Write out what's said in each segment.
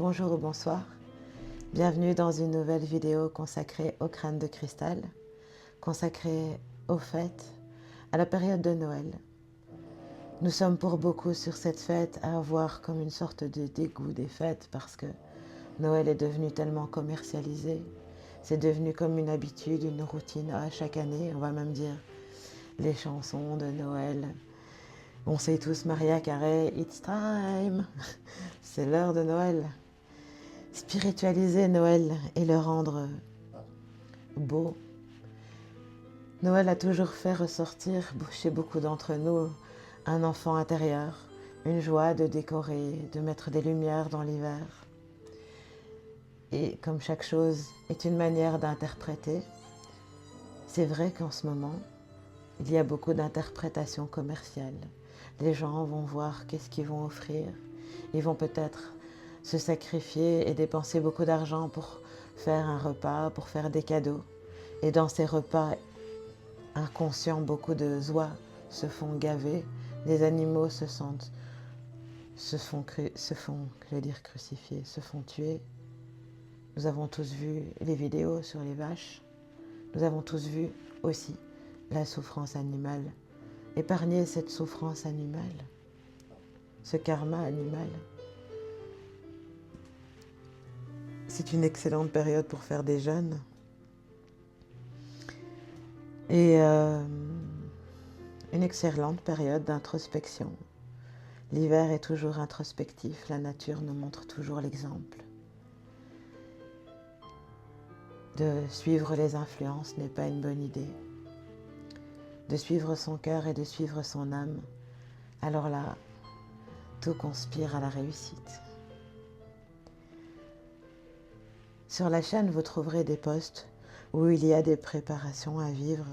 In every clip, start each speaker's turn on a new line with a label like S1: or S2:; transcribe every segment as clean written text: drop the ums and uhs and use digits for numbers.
S1: Bonjour ou bonsoir, bienvenue dans une nouvelle vidéo consacrée au crâne de cristal, consacrée aux fêtes, à la période de Noël. Nous sommes pour beaucoup sur cette fête à avoir comme une sorte de dégoût des fêtes parce que Noël est devenu tellement commercialisé, c'est devenu comme une habitude, une routine. Chaque année, on va même dire les chansons de Noël. On sait tous Mariah Carey, It's time, c'est l'heure de Noël. Spiritualiser Noël et le rendre beau. Noël a toujours fait ressortir chez beaucoup d'entre nous un enfant intérieur, une joie de décorer, de mettre des lumières dans l'hiver. Et comme chaque chose est une manière d'interpréter, c'est vrai qu'en ce moment, il y a beaucoup d'interprétations commerciales. Les gens vont voir qu'est-ce qu'ils vont offrir. Ils vont peut-être se sacrifier et dépenser beaucoup d'argent pour faire un repas, pour faire des cadeaux. Et dans ces repas inconscients, beaucoup de oies se font gaver, les animaux se font crucifier, se font tuer. Nous avons tous vu les vidéos sur les vaches. Nous avons tous vu aussi la souffrance animale. Épargner cette souffrance animale, ce karma animal. C'est une excellente période pour faire des jeûnes. Et une excellente période d'introspection. L'hiver est toujours introspectif, la nature nous montre toujours l'exemple. De suivre les influences n'est pas une bonne idée. De suivre son cœur et de suivre son âme, alors là, tout conspire à la réussite. Sur la chaîne, vous trouverez des posts où il y a des préparations à vivre,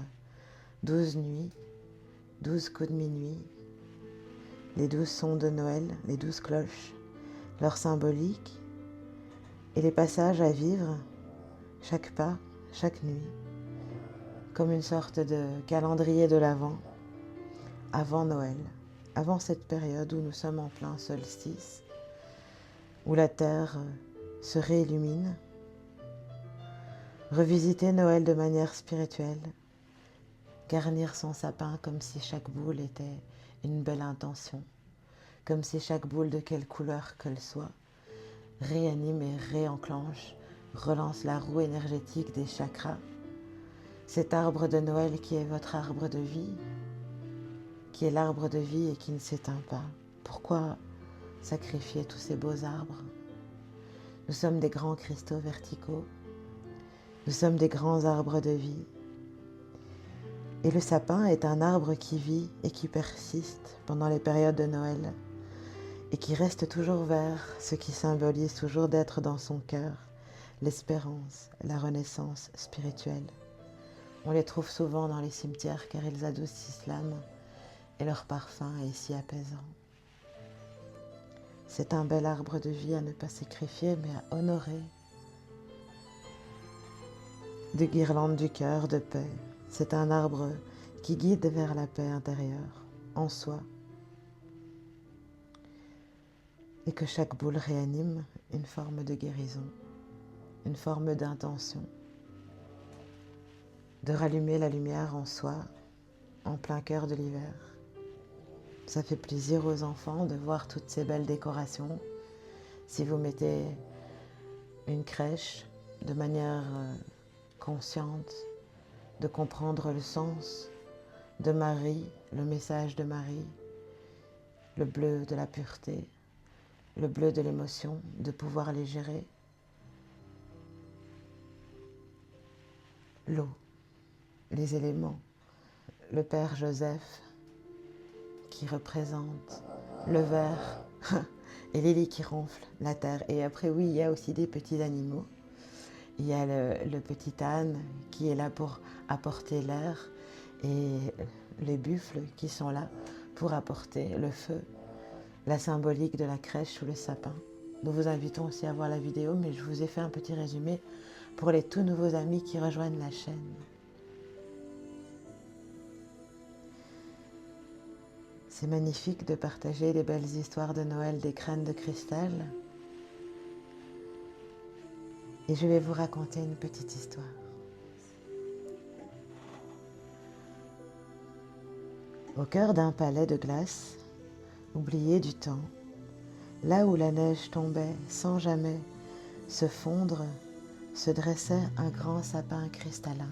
S1: 12 nuits, 12 coups de minuit, les 12 sons de Noël, les 12 cloches, leur symbolique et les passages à vivre, chaque pas, chaque nuit, comme une sorte de calendrier de l'Avent, avant Noël, avant cette période où nous sommes en plein solstice, où la terre se réillumine. Revisiter Noël de manière spirituelle, garnir son sapin comme si chaque boule était une belle intention, comme si chaque boule de quelle couleur qu'elle soit, réanime et réenclenche, relance la roue énergétique des chakras. Cet arbre de Noël qui est votre arbre de vie, qui est l'arbre de vie et qui ne s'éteint pas. Pourquoi sacrifier tous ces beaux arbres? Nous sommes des grands cristaux verticaux. Nous sommes des grands arbres de vie. Et le sapin est un arbre qui vit et qui persiste pendant les périodes de Noël et qui reste toujours vert, ce qui symbolise toujours d'être dans son cœur, l'espérance, la renaissance spirituelle. On les trouve souvent dans les cimetières car ils adoucissent l'âme et leur parfum est si apaisant. C'est un bel arbre de vie à ne pas sacrifier mais à honorer. De guirlandes du cœur, de paix. C'est un arbre qui guide vers la paix intérieure, en soi. Et que chaque boule réanime une forme de guérison, une forme d'intention. De rallumer la lumière en soi, en plein cœur de l'hiver. Ça fait plaisir aux enfants de voir toutes ces belles décorations. Si vous mettez une crèche de manière consciente, de comprendre le sens de Marie, le message de Marie, le bleu de la pureté, le bleu de l'émotion, de pouvoir les gérer. L'eau, les éléments, le Père Joseph qui représente le verre et Lily qui ronfle la terre. Et après, oui, il y a aussi des petits animaux. Il y a le petit âne qui est là pour apporter l'air et les buffles qui sont là pour apporter le feu, la symbolique de la crèche sous le sapin. Nous vous invitons aussi à voir la vidéo, mais je vous ai fait un petit résumé pour les tout nouveaux amis qui rejoignent la chaîne. C'est magnifique de partager les belles histoires de Noël des crânes de cristal. et je vais vous raconter une petite histoire. Au cœur d'un palais de glace, oublié du temps, là où la neige tombait sans jamais se fondre, se dressait un grand sapin cristallin.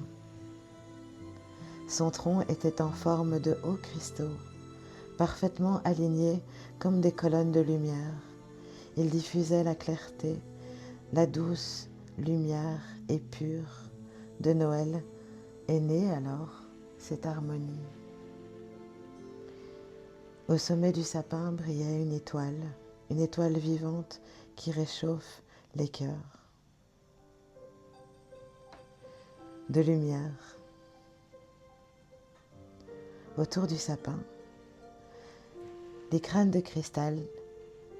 S1: Son tronc était en forme de hauts cristaux, parfaitement alignés comme des colonnes de lumière. Il diffusait la clarté, la douce lumière et pure de Noël. Est née alors cette harmonie. Au sommet du sapin brillait une étoile vivante qui réchauffe les cœurs. De lumière. Autour du sapin, les crânes de cristal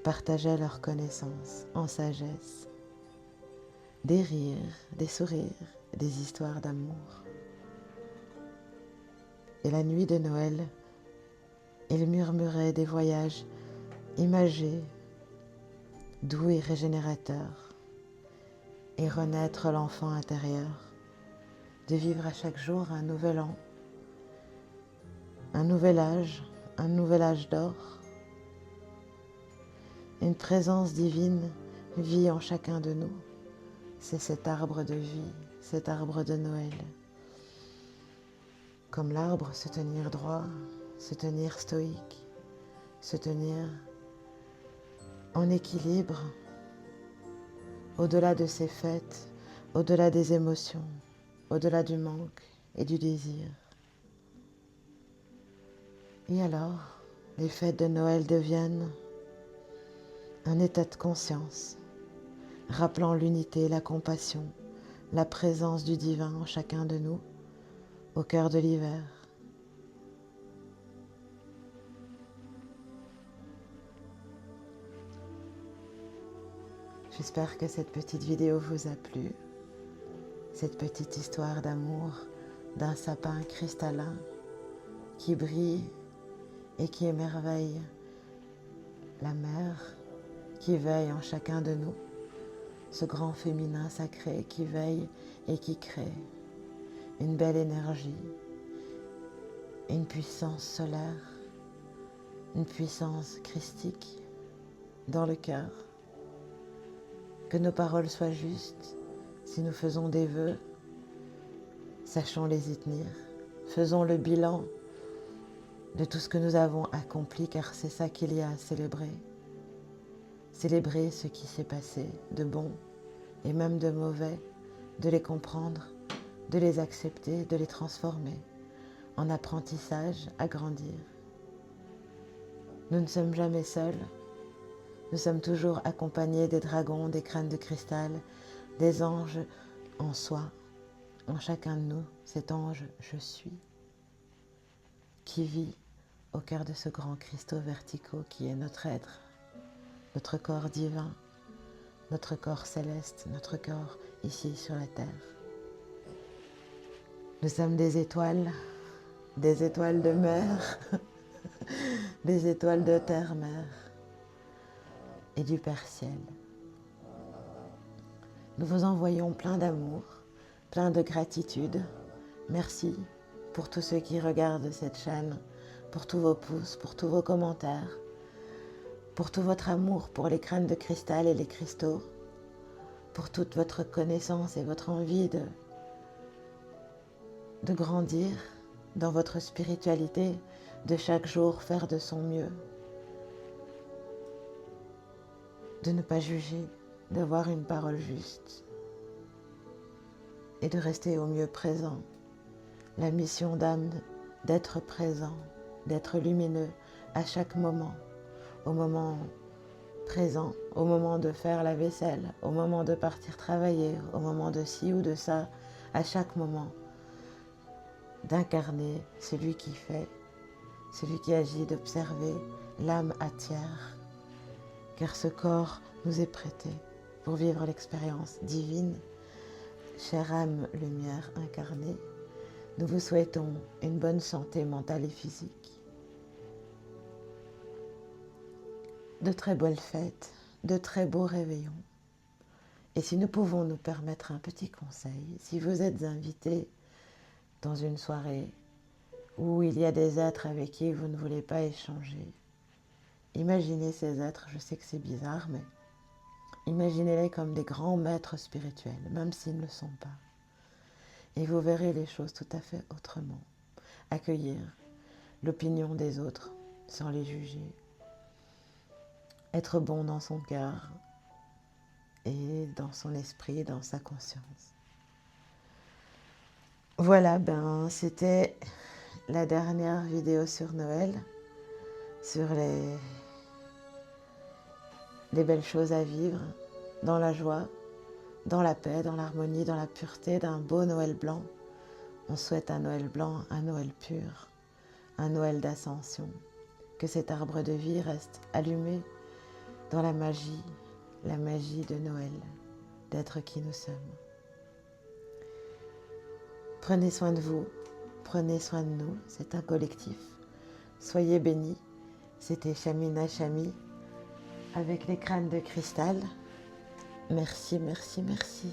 S1: partageaient leurs connaissances en sagesse. Des rires, des sourires, des histoires d'amour. Et la nuit de Noël, ils murmuraient des voyages imagés, doux et régénérateurs, et renaître l'enfant intérieur, de vivre à chaque jour un nouvel an, un nouvel âge d'or. Une présence divine vit en chacun de nous. C'est cet arbre de vie, cet arbre de Noël. Comme l'arbre, se tenir droit, se tenir stoïque, se tenir en équilibre, au-delà de ses fêtes, au-delà des émotions, au-delà du manque et du désir. Et alors, les fêtes de Noël deviennent un état de conscience, rappelant l'unité, la compassion, la présence du divin en chacun de nous, au cœur de l'hiver. J'espère que cette petite vidéo vous a plu, cette petite histoire d'amour d'un sapin cristallin qui brille et qui émerveille la mère qui veille en chacun de nous, ce grand féminin sacré qui veille et qui crée une belle énergie, une puissance solaire, une puissance christique dans le cœur. Que nos paroles soient justes. Si nous faisons des vœux, sachons les y tenir. Faisons le bilan de tout ce que nous avons accompli, car c'est ça qu'il y a à célébrer. Célébrer ce qui s'est passé de bon et même de mauvais, de les comprendre, de les accepter, de les transformer en apprentissage à grandir. Nous ne sommes jamais seuls. Nous sommes toujours accompagnés des dragons, des crânes de cristal, des anges en soi, en chacun de nous, cet ange je suis, qui vit au cœur de ce grand cristaux verticaux qui est notre être, notre corps divin, notre corps céleste, notre corps ici sur la terre. Nous sommes des étoiles de mer, des étoiles de terre-mer et du Père Ciel. Nous vous envoyons plein d'amour, plein de gratitude. Merci pour tous ceux qui regardent cette chaîne, pour tous vos pouces, pour tous vos commentaires, pour tout votre amour pour les crânes de cristal et les cristaux, pour toute votre connaissance et votre envie de grandir dans votre spiritualité, de chaque jour faire de son mieux, de ne pas juger, d'avoir une parole juste et de rester au mieux présent. La mission d'âme, d'être présent, d'être lumineux à chaque moment, au moment présent, au moment de faire la vaisselle, au moment de partir travailler, au moment de ci ou de ça, à chaque moment, d'incarner celui qui fait, celui qui agit, d'observer l'âme atière, car ce corps nous est prêté pour vivre l'expérience divine. Chère âme lumière incarnée, nous vous souhaitons une bonne santé mentale et physique, de très belles fêtes, de très beaux réveillons Et si nous pouvons nous permettre un petit conseil, si vous êtes invité dans une soirée où il y a des êtres avec qui vous ne voulez pas échanger, imaginez ces êtres, je sais que c'est bizarre, mais imaginez-les comme des grands maîtres spirituels, même s'ils ne le sont pas. Et vous verrez les choses tout à fait autrement. Accueillir l'opinion des autres sans les juger. Être bon dans son cœur et dans son esprit, dans sa conscience. Voilà, c'était la dernière vidéo sur Noël, sur les belles choses à vivre, dans la joie, dans la paix, dans l'harmonie, dans la pureté d'un beau Noël blanc. On souhaite un Noël blanc, un Noël pur, un Noël d'ascension. Que cet arbre de vie reste allumé dans la magie de Noël, d'être qui nous sommes. Prenez soin de vous, prenez soin de nous, c'est un collectif. Soyez bénis. C'était Shamina Shami avec les crânes de cristal. Merci, merci, merci.